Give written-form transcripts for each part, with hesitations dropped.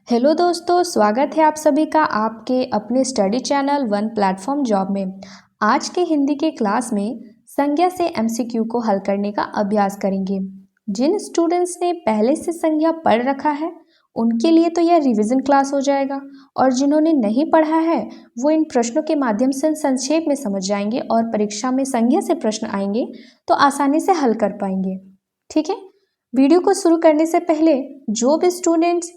Hello दोस्तों, स्वागत है आप सभी का आपके अपने study channel one platform job में। आज के हिंदी के क्लास में संज्ञा से एमसीक्यू को हल करने का अभ्यास करेंगे। जिन स्टूडेंट्स ने पहले से संज्ञा पढ़ रखा है उनके लिए तो यह रिवीजन क्लास हो जाएगा, और जिन्होंने नहीं पढ़ा है वो इन प्रश्नों के माध्यम से संक्षेप में समझ जाएंगे और परीक्षा में संज्ञा से प्रश्न आएंगे तो आसानी से हल कर पाएंगे। ठीक है, वीडियो को शुरू करने से पहले जो भी स्टूडेंट्स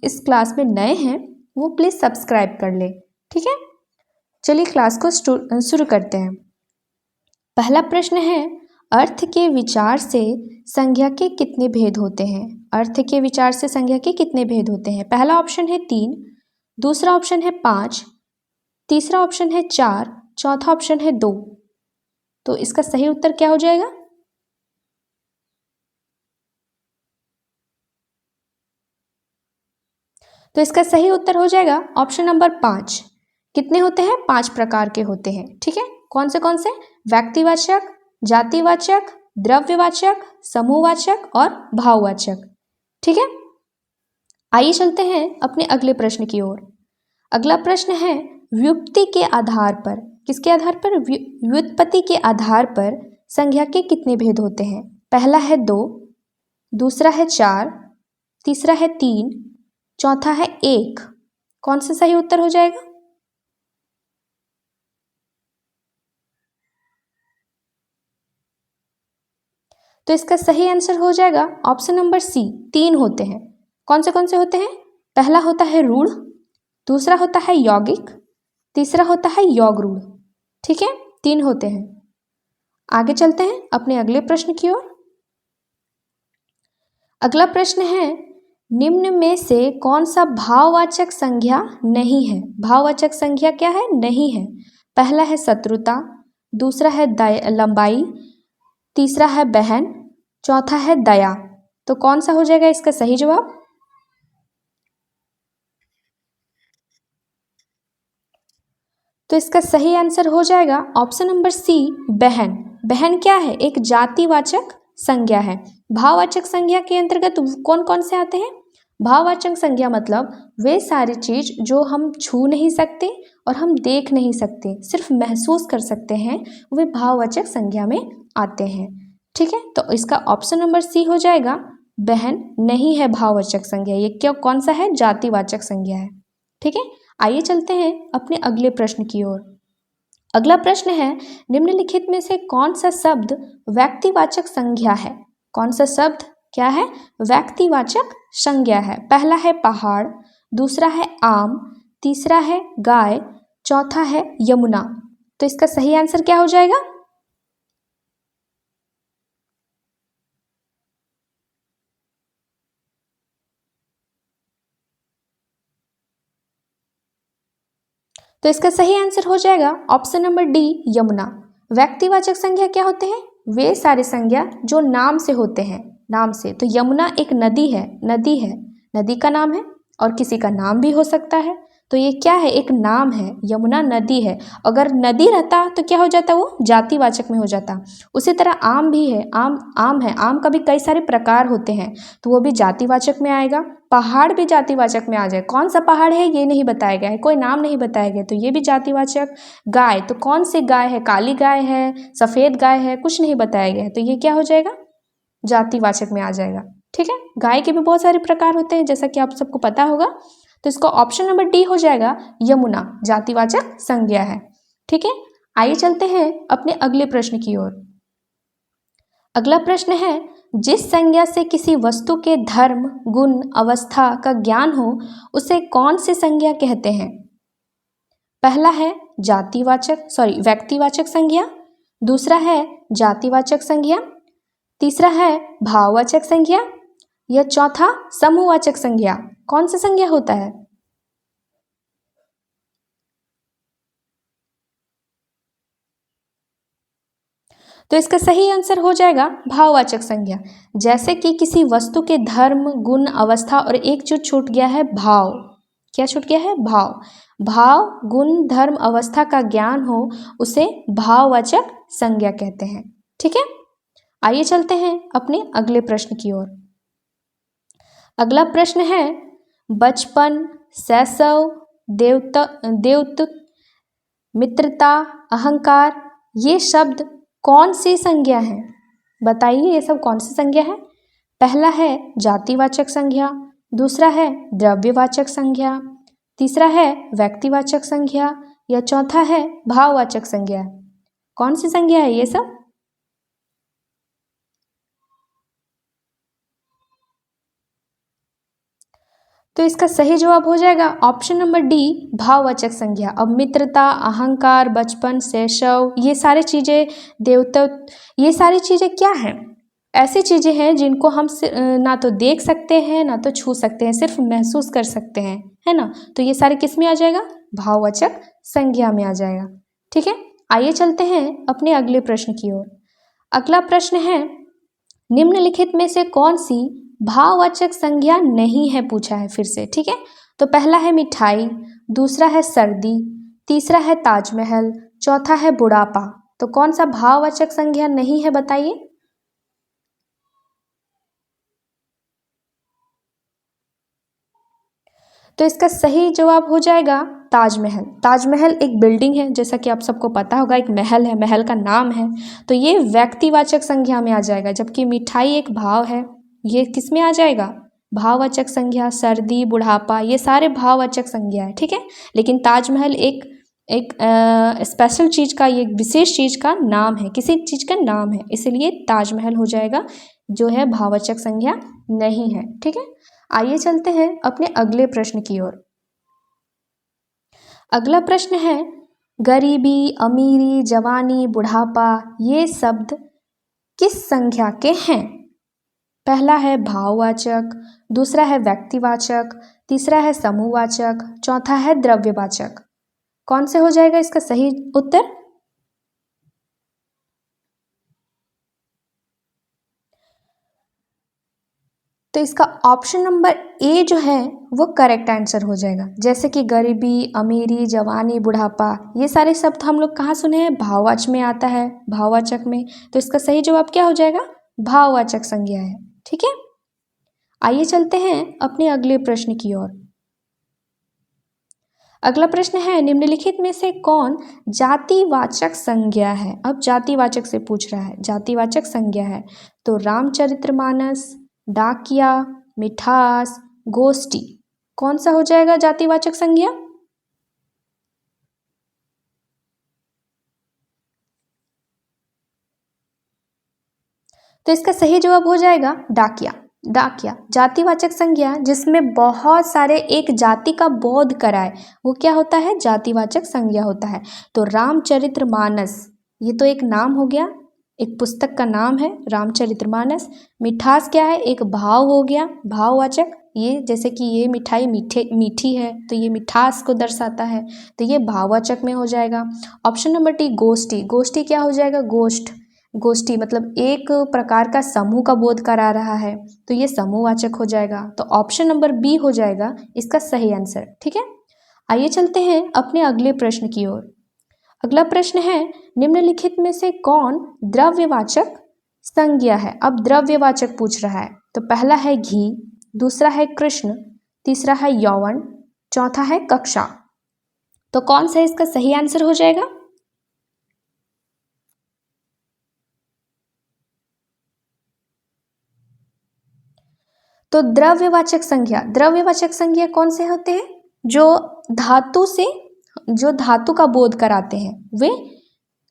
इस क्लास में नए हैं वो प्लीज़ सब्सक्राइब कर ले। ठीक है, चलिए क्लास को शुरू करते हैं। पहला प्रश्न है, अर्थ के विचार से संज्ञा के कितने भेद होते हैं? अर्थ के विचार से संज्ञा के कितने भेद होते हैं? पहला ऑप्शन है 3, दूसरा ऑप्शन है 5, तीसरा ऑप्शन है 4, चौथा ऑप्शन है 2। तो इसका सही उत्तर क्या हो जाएगा? तो इसका सही उत्तर हो जाएगा ऑप्शन नंबर 5। कितने होते हैं? 5 प्रकार के होते हैं। ठीक है, कौन से? व्यक्तिवाचक, जातिवाचक, द्रव्यवाचक, समूहवाचक और भाववाचक। ठीक है, आइए चलते हैं अपने अगले प्रश्न की ओर। अगला प्रश्न है, व्युत्पत्ति के आधार पर, किसके आधार पर? व्युत्पत्ति के आधार पर संज्ञा के कितने भेद होते हैं? पहला है 2, दूसरा है 4, तीसरा है 3, चौथा है 1। कौन सा सही उत्तर हो जाएगा? तो इसका सही आंसर हो जाएगा ऑप्शन नंबर सी, 3 होते हैं। कौन से होते हैं? पहला होता है रूढ़, दूसरा होता है यौगिक, तीसरा होता है योग रूढ़। ठीक है, 3 होते हैं। आगे चलते हैं अपने अगले प्रश्न की ओर। अगला प्रश्न है, निम्न में से कौन सा भाववाचक संज्ञा नहीं है? भाववाचक संज्ञा क्या है? नहीं है। पहला है शत्रुता, दूसरा है लंबाई, तीसरा है बहन, चौथा है दया। तो कौन सा हो जाएगा इसका सही जवाब? तो इसका सही आंसर हो जाएगा ऑप्शन नंबर सी, बहन। बहन क्या है? एक जातिवाचक संज्ञा है। भाववाचक संज्ञा के अंतर्गत कौन कौन से आते हैं? भाववाचक संज्ञा मतलब वे सारी चीज जो हम छू नहीं सकते और हम देख नहीं सकते, सिर्फ महसूस कर सकते हैं, वे भाववाचक संज्ञा में आते हैं। ठीक है, तो इसका ऑप्शन नंबर सी हो जाएगा, बहन नहीं है भाववाचक संज्ञा। ये क्या, कौन सा है? जातिवाचक संज्ञा है। ठीक है, आइए चलते हैं अपने अगले प्रश्न की ओर। अगला प्रश्न है, निम्नलिखित में से कौन सा शब्द व्यक्तिवाचक संज्ञा है? कौन सा शब्द क्या है? व्यक्तिवाचक संज्ञा है। पहला है पहाड़, दूसरा है आम, तीसरा है गाय, चौथा है यमुना। तो इसका सही आंसर क्या हो जाएगा? तो इसका सही आंसर हो जाएगा ऑप्शन नंबर डी, यमुना। व्यक्तिवाचक संज्ञा क्या होते हैं? वे सारे संज्ञा जो नाम से होते हैं, नाम से। तो यमुना एक नदी है, नदी का नाम है, और किसी का नाम भी हो सकता है। तो ये क्या है? एक नाम है, यमुना नदी है। अगर नदी रहता तो क्या हो जाता? वो जातिवाचक में हो जाता। उसी तरह आम भी है, आम है, आम का भी कई सारे प्रकार होते हैं, तो वो भी जातिवाचक में आएगा। पहाड़ भी जातिवाचक में आ जाए। कौन सा पहाड़ है ये नहीं बताया गया है, कोई नाम नहीं बताया गया, तो ये भी जातिवाचक। गाय, तो कौन सी गाय है? काली गाय है, सफ़ेद गाय है, कुछ नहीं बताया गया है, तो ये क्या हो जाएगा? जातिवाचक में आ जाएगा। ठीक है, गाय के भी बहुत सारे प्रकार होते हैं जैसा कि आप सबको पता होगा। तो इसका ऑप्शन नंबर डी हो जाएगा, यमुना जातिवाचक संज्ञा है। ठीक है, आइए चलते हैं अपने अगले प्रश्न की ओर। अगला प्रश्न है, जिस संज्ञा से किसी वस्तु के धर्म, गुण, अवस्था का ज्ञान हो उसे कौन सी संज्ञा कहते हैं? पहला है व्यक्तिवाचक संज्ञा, दूसरा है जातिवाचक संज्ञा, तीसरा है भाववाचक संज्ञा, या चौथा समूहवाचक संज्ञा। कौन सा संज्ञा होता है? तो इसका सही आंसर हो जाएगा भाववाचक संज्ञा। जैसे कि किसी वस्तु के धर्म, गुण, अवस्था और एक जो छूट गया है भाव। क्या छूट गया है? भाव। भाव, गुण, धर्म, अवस्था का ज्ञान हो उसे भाववाचक संज्ञा कहते हैं। ठीक है, आइए चलते हैं अपने अगले प्रश्न की ओर। अगला प्रश्न है, बचपन, शैशव, देवत्व, मित्रता, अहंकार, ये शब्द कौन सी संज्ञा है? बताइए ये सब कौन सी संज्ञा है? पहला है जातिवाचक संज्ञा, दूसरा है द्रव्यवाचक संज्ञा, तीसरा है व्यक्तिवाचक संज्ञा या चौथा है भाववाचक संज्ञा। कौन सी संज्ञा है ये सब? तो इसका सही जवाब हो जाएगा ऑप्शन नंबर डी, भाववाचक संज्ञा। अब मित्रता, अहंकार, बचपन, शैशव, ये सारी चीज़ें, देवत्व, ये सारी चीज़ें क्या हैं? ऐसी चीज़ें हैं जिनको हम ना तो देख सकते हैं ना तो छू सकते हैं, सिर्फ महसूस कर सकते हैं, है ना। तो ये सारे किस में आ जाएगा? भाववाचक संज्ञा में आ जाएगा। ठीक है, आइए चलते हैं अपने अगले प्रश्न की ओर। अगला प्रश्न है, निम्नलिखित में से कौन सी भाववाचक संज्ञा नहीं है, पूछा है फिर से। ठीक है, तो पहला है मिठाई, दूसरा है सर्दी, तीसरा है ताजमहल, चौथा है बुढ़ापा। तो कौन सा भाववाचक संज्ञा नहीं है, बताइए। तो इसका सही जवाब हो जाएगा ताजमहल। ताजमहल एक बिल्डिंग है, जैसा कि आप सबको पता होगा, एक महल है, महल का नाम है। तो ये व्यक्तिवाचक संज्ञा में आ जाएगा, जबकि मिठाई एक भाव है, ये किस में आ जाएगा? भाववाचक संज्ञा। सर्दी, बुढ़ापा, ये सारे भाववाचक संज्ञा है। ठीक है, लेकिन ताजमहल एक एक स्पेशल चीज़ का, ये विशेष चीज़ का नाम है, किसी चीज़ का नाम है, इसलिए ताजमहल हो जाएगा, जो है भाववाचक संज्ञा नहीं है। ठीक है, आइए चलते हैं अपने अगले प्रश्न की ओर। अगला प्रश्न है, गरीबी, अमीरी, जवानी, बुढ़ापा, ये शब्द किस संख्या के हैं? पहला है भाववाचक, दूसरा है व्यक्तिवाचक, तीसरा है समूहवाचक, चौथा है द्रव्यवाचक। कौन से हो जाएगा इसका सही उत्तर? तो इसका ऑप्शन नंबर ए जो है वो करेक्ट आंसर हो जाएगा। जैसे कि गरीबी, अमीरी, जवानी, बुढ़ापा, ये सारे शब्द हम लोग कहाँ सुने हैं? भाववाचक में आता है, भाववाचक में। तो इसका सही जवाब क्या हो जाएगा? भाववाचक संज्ञा है। ठीक है, आइए चलते हैं अपने अगले प्रश्न की ओर। अगला प्रश्न है, निम्नलिखित में से कौन जातिवाचक संज्ञा है? अब जातिवाचक से पूछ रहा है, जातिवाचक संज्ञा है। तो रामचरितमानस, डाकिया, मिठास, गोष्ठी, कौन सा हो जाएगा जातिवाचक संज्ञा? तो इसका सही जवाब हो जाएगा डाकिया। डाकिया जातिवाचक संज्ञा जिसमें बहुत सारे एक जाति का बोध कराए, वो क्या होता है? जातिवाचक संज्ञा होता है। तो रामचरितमानस, ये तो एक नाम हो गया, एक पुस्तक का नाम है रामचरितमानस। मिठास क्या है? एक भाव हो गया, भाववाचक। ये जैसे कि ये मिठाई मीठी है, तो ये मिठास को दर्शाता है, तो ये भाववाचक में हो जाएगा। ऑप्शन नंबर डी गोष्ठी, गोष्ठी क्या हो जाएगा? गोष्ठ, गोष्ठी मतलब एक प्रकार का समूह का बोध करा रहा है, तो ये समूहवाचक हो जाएगा। तो ऑप्शन नंबर बी हो जाएगा इसका सही आंसर। ठीक है, आइए चलते हैं अपने अगले प्रश्न की ओर। अगला प्रश्न है, निम्नलिखित में से कौन द्रव्यवाचक संज्ञा है? अब द्रव्यवाचक पूछ रहा है। तो पहला है घी, दूसरा है कृष्ण, तीसरा है यौवन, चौथा है कक्षा। तो कौन सा इसका सही आंसर हो जाएगा? तो द्रव्यवाचक संज्ञा, द्रव्यवाचक संज्ञा कौन से होते हैं? जो धातु से, जो धातु का बोध कराते हैं, वे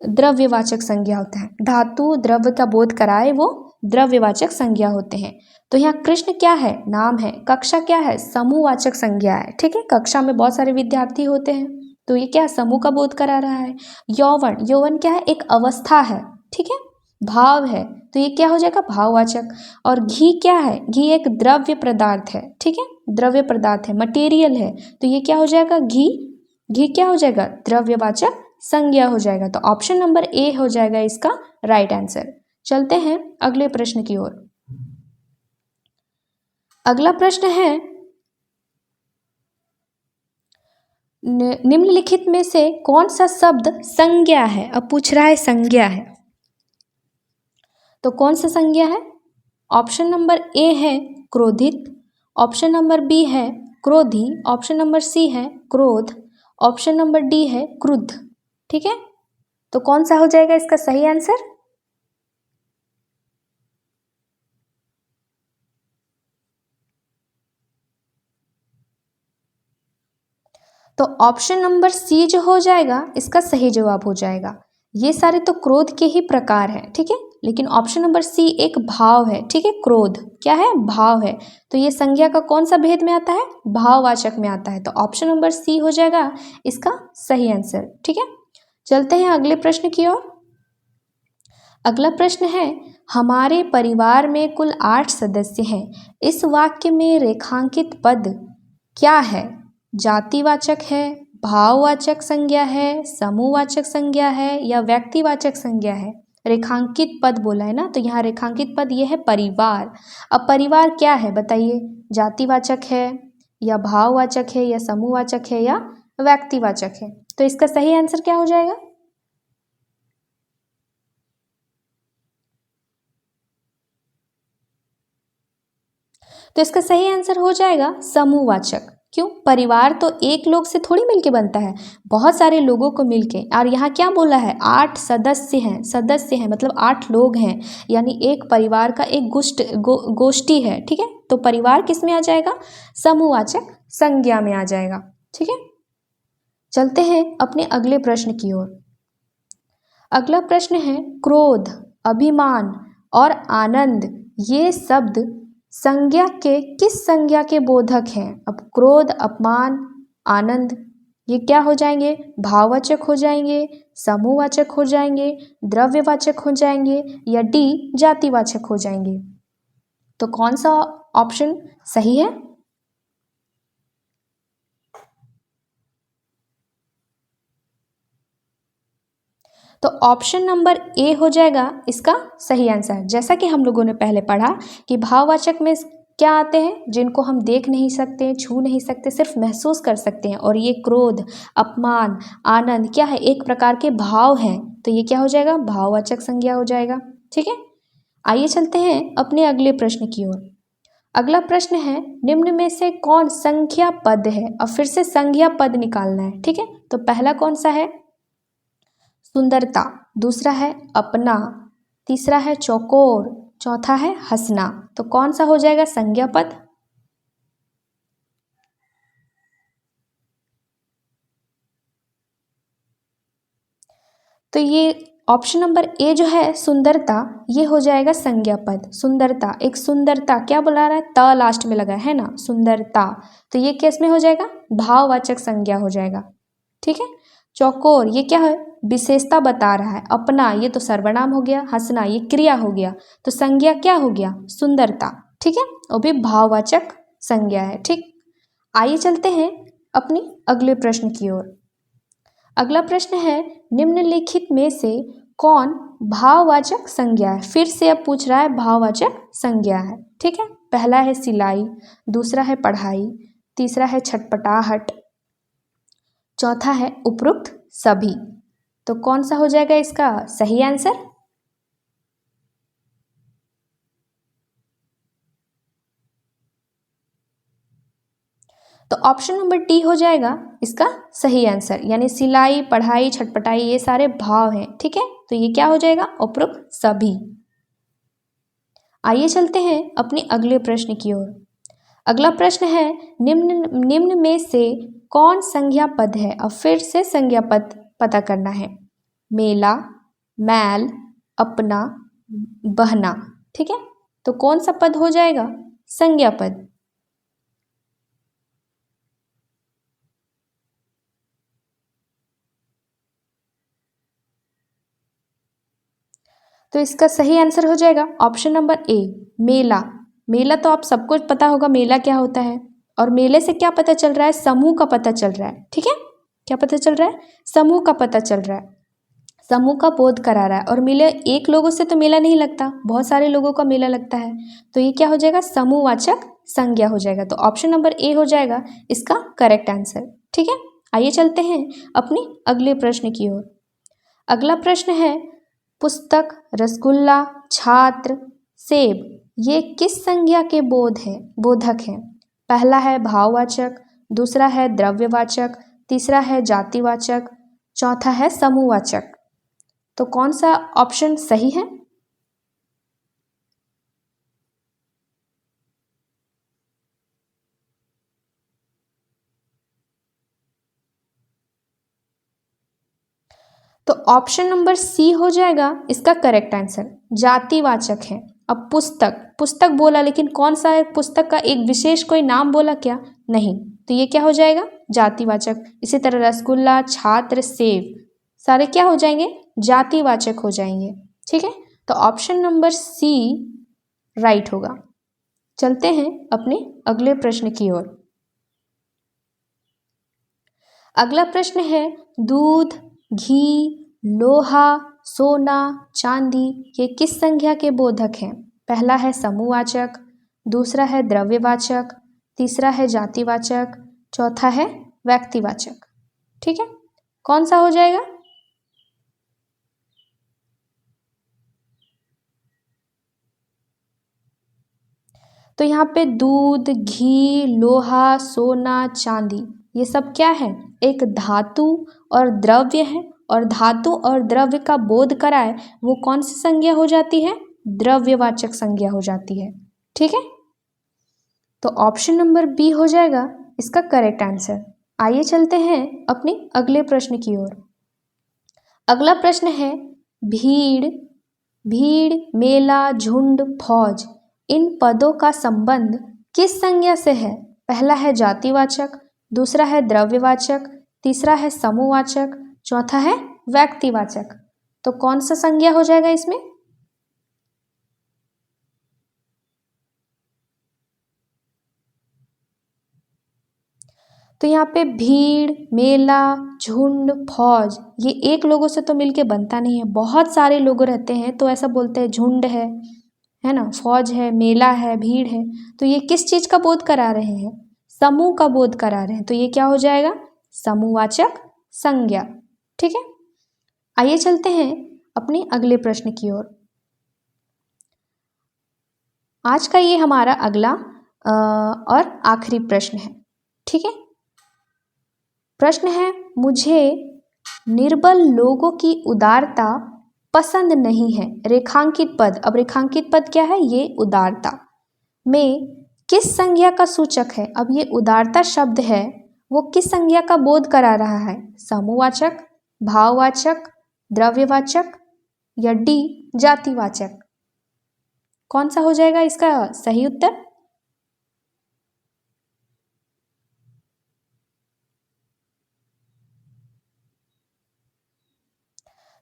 द्रव्यवाचक संज्ञा होते हैं। धातु द्रव्य का बोध कराए, वो द्रव्यवाचक संज्ञा होते हैं। तो यहाँ कृष्ण क्या है? नाम है। कक्षा क्या है? समूहवाचक संज्ञा है। ठीक है, कक्षा में बहुत सारे विद्यार्थी होते हैं, तो ये क्या? समूह का बोध करा रहा है। यौवन, यौवन क्या है? एक अवस्था है। ठीक है, भाव है, तो ये क्या हो जाएगा? भाववाचक। और घी क्या है? घी एक द्रव्य पदार्थ है। ठीक है, द्रव्य पदार्थ है, मटेरियल है, तो ये क्या हो जाएगा? घी, घी क्या हो जाएगा? द्रव्यवाचक संज्ञा हो जाएगा। तो ऑप्शन नंबर ए हो जाएगा इसका राइट आंसर। चलते हैं अगले प्रश्न की ओर। अगला प्रश्न है, निम्नलिखित में से कौन सा शब्द संज्ञा है? अब पूछ रहा है संज्ञा है, तो कौन सा संज्ञा है? ऑप्शन नंबर ए है क्रोधित, ऑप्शन नंबर बी है क्रोधी, ऑप्शन नंबर सी है क्रोध, ऑप्शन नंबर डी है क्रुद्ध। ठीक है, तो कौन सा हो जाएगा इसका सही आंसर? तो ऑप्शन नंबर सी जो हो जाएगा इसका सही जवाब हो जाएगा। ये सारे तो क्रोध के ही प्रकार हैं, ठीक है, लेकिन ऑप्शन नंबर सी एक भाव है। ठीक है, क्रोध क्या है? भाव है। तो ये संज्ञा का कौन सा भेद में आता है? भाववाचक में आता है। तो ऑप्शन नंबर सी हो जाएगा इसका सही आंसर। ठीक है, चलते हैं अगले प्रश्न की ओर। अगला प्रश्न है, हमारे परिवार में कुल 8 सदस्य हैं। इस वाक्य में रेखांकित पद क्या है? जातिवाचक है, भाववाचक संज्ञा है, समूहवाचक संज्ञा है या व्यक्तिवाचक संज्ञा है? रेखांकित पद बोला है ना, तो यहाँ रेखांकित पद ये है परिवार। अब परिवार क्या है बताइए? जातिवाचक है या भाववाचक है या समूहवाचक है या व्यक्तिवाचक है? तो इसका सही आंसर क्या हो जाएगा? तो इसका सही आंसर हो जाएगा समूहवाचक। क्यों? परिवार तो एक लोग से थोड़ी मिलके बनता है, बहुत सारे लोगों को मिलके। और यहाँ क्या बोला है? 8 सदस्य हैं, सदस्य हैं मतलब 8 लोग हैं, यानी एक परिवार का एक गोष्ठी है। ठीक है, तो परिवार किस में आ जाएगा? समूहवाचक संज्ञा में आ जाएगा। ठीक है, चलते हैं अपने अगले प्रश्न की ओर। अगला प्रश्न है, क्रोध, अभिमान और आनंद ये शब्द संज्ञा के किस संज्ञा के बोधक हैं? अब क्रोध, अपमान, आनंद ये क्या हो जाएंगे? भाववाचक हो जाएंगे, समूहवाचक हो जाएंगे, द्रव्यवाचक हो जाएंगे या डी जातिवाचक हो जाएंगे? तो कौन सा ऑप्शन सही है? तो ऑप्शन नंबर ए हो जाएगा इसका सही आंसर। जैसा कि हम लोगों ने पहले पढ़ा कि भाववाचक में क्या आते हैं? जिनको हम देख नहीं सकते, छू नहीं सकते, सिर्फ महसूस कर सकते हैं। और ये क्रोध, अपमान, आनंद क्या है? एक प्रकार के भाव हैं। तो ये क्या हो जाएगा? भाववाचक संज्ञा हो जाएगा। ठीक है, आइए चलते हैं अपने अगले प्रश्न की ओर। अगला प्रश्न है, निम्न में से कौन संख्या पद है? अब फिर से संज्ञा पद निकालना है। ठीक है, तो पहला कौन सा है? सुंदरता, दूसरा है अपना, तीसरा है चौकोर, चौथा है हंसना। तो कौन सा हो जाएगा संज्ञा पद? तो ये ऑप्शन नंबर ए जो है सुंदरता, ये हो जाएगा संज्ञा पद। सुंदरता, एक सुंदरता क्या बुला रहा है? त लास्ट में लगा है ना, सुंदरता। तो ये किस में हो जाएगा? भाववाचक संज्ञा हो जाएगा। ठीक है, चौकोर ये क्या है? विशेषता बता रहा है। अपना ये तो सर्वनाम हो गया, हंसना ये क्रिया हो गया, तो संज्ञा क्या हो गया? सुंदरता। ठीक है, वो भी भाववाचक संज्ञा है। ठीक, आइए चलते हैं अपनी अगले प्रश्न की ओर। अगला प्रश्न है, निम्नलिखित में से कौन भाववाचक संज्ञा है? फिर से अब पूछ रहा है भाववाचक संज्ञा है। ठीक है, पहला है सिलाई, दूसरा है पढ़ाई, तीसरा है छटपटाहट, चौथा है उपरोक्त सभी। तो कौन सा हो जाएगा इसका सही आंसर? तो ऑप्शन नंबर डी हो जाएगा इसका सही आंसर, यानी सिलाई, पढ़ाई, छटपटाई ये सारे भाव हैं। ठीक है, तो ये क्या हो जाएगा? उपरोक्त सभी। आइए चलते हैं अपने अगले प्रश्न की ओर। अगला प्रश्न है, निम्न में से कौन संज्ञा पद है? अब फिर से संज्ञा पद पता करना है। मेला, मैल, अपना, बहना। ठीक है, तो कौन सा पद हो जाएगा संज्ञा पद? तो इसका सही आंसर हो जाएगा ऑप्शन नंबर ए, मेला। मेला तो आप सबको पता होगा मेला क्या होता है। और मेले से क्या पता चल रहा है? समूह का पता चल रहा है। ठीक है, क्या पता चल रहा है? समूह का पता चल रहा है, समूह का बोध करा रहा है। और मेले एक लोगों से तो मेला नहीं लगता, बहुत सारे लोगों का मेला लगता है। तो ये क्या हो जाएगा? समूहवाचक संज्ञा हो जाएगा। तो ऑप्शन नंबर ए हो जाएगा इसका करेक्ट आंसर। ठीक है, आइए चलते हैं अपनी अगले प्रश्न की ओर। अगला प्रश्न है, पुस्तक, रसगुल्ला, छात्र, सेब ये किस संज्ञा के बोधक हैं? पहला है भाववाचक, दूसरा है द्रव्यवाचक, तीसरा है जातिवाचक, चौथा है समूहवाचक। तो कौन सा ऑप्शन सही है? तो ऑप्शन नंबर सी हो जाएगा इसका करेक्ट आंसर, जातिवाचक है। अब पुस्तक बोला, लेकिन कौन सा है पुस्तक का एक विशेष कोई नाम बोला क्या? नहीं, तो ये क्या हो जाएगा? जातिवाचक। इसी तरह रसगुल्ला, छात्र, सेब, सारे क्या हो जाएंगे? जातिवाचक हो जाएंगे। ठीक है, तो ऑप्शन नंबर सी राइट होगा। चलते हैं अपने अगले प्रश्न की ओर। अगला प्रश्न है, दूध, घी, लोहा, सोना, चांदी, ये किस संज्ञा के बोधक हैं? पहला है समूहवाचक, दूसरा है द्रव्यवाचक, तीसरा है जातिवाचक, चौथा है व्यक्तिवाचक। ठीक है, कौन सा हो जाएगा? तो यहाँ पे दूध, घी, लोहा, सोना, चांदी, ये सब क्या है? एक धातु और द्रव्य है, और धातु और द्रव्य का बोध कराए वो कौन सी संज्ञा हो जाती है? द्रव्यवाचक संज्ञा हो जाती है। ठीक है, तो ऑप्शन नंबर बी हो जाएगा इसका करेक्ट आंसर। आइए चलते हैं अपने अगले प्रश्न की ओर। अगला प्रश्न है, भीड़, मेला, झुंड, फौज, इन पदों का संबंध किस संज्ञा से है? पहला है जातिवाचक, दूसरा है द्रव्यवाचक, तीसरा है समूहवाचक, चौथा है व्यक्तिवाचक। तो कौन सा संज्ञा हो जाएगा इसमें? तो यहाँ पे भीड़, मेला, झुंड, फौज, ये एक लोगों से तो मिलके बनता नहीं है, बहुत सारे लोग रहते हैं तो ऐसा बोलते हैं झुंड है ना, फौज है, मेला है, भीड़ है। तो ये किस चीज का बोध करा रहे हैं? समूह का बोध करा रहे हैं, तो ये क्या हो जाएगा? समूहवाचक संज्ञा। ठीक है, आइए चलते हैं अपने अगले प्रश्न की ओर। आज का ये हमारा अगला और आखिरी प्रश्न है। ठीक है, प्रश्न है, मुझे निर्बल लोगों की उदारता पसंद नहीं है। रेखांकित पद, अब रेखांकित पद क्या है? ये उदारता में किस संज्ञा का सूचक है? अब ये उदारता शब्द है वो किस संज्ञा का बोध करा रहा है? समूहवाचक, भाववाचक, द्रव्यवाचक, या डी जातिवाचक? कौन सा हो जाएगा इसका सही उत्तर?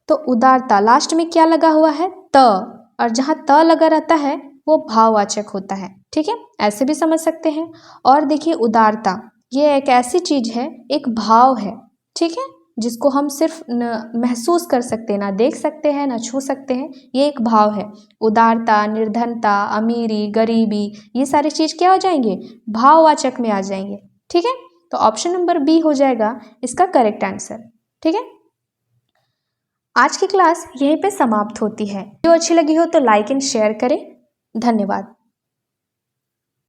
तो उदारता लास्ट में क्या लगा हुआ है? त, और जहाँ त लगा रहता है वो भाववाचक होता है। ठीक है, ऐसे भी समझ सकते हैं। और देखिए, उदारता ये एक ऐसी चीज है, एक भाव है। ठीक है, जिसको हम सिर्फ महसूस कर सकते हैं, ना देख सकते हैं, ना छू सकते हैं, ये एक भाव है। उदारता, निर्धनता, अमीरी, गरीबी, ये सारी चीज क्या हो जाएंगे? भाववाचक में आ जाएंगे। ठीक है, तो ऑप्शन नंबर बी हो जाएगा इसका करेक्ट आंसर। ठीक है, आज की क्लास यहीं पे समाप्त होती है। वीडियो अच्छी लगी हो तो लाइक एंड शेयर करें। धन्यवाद।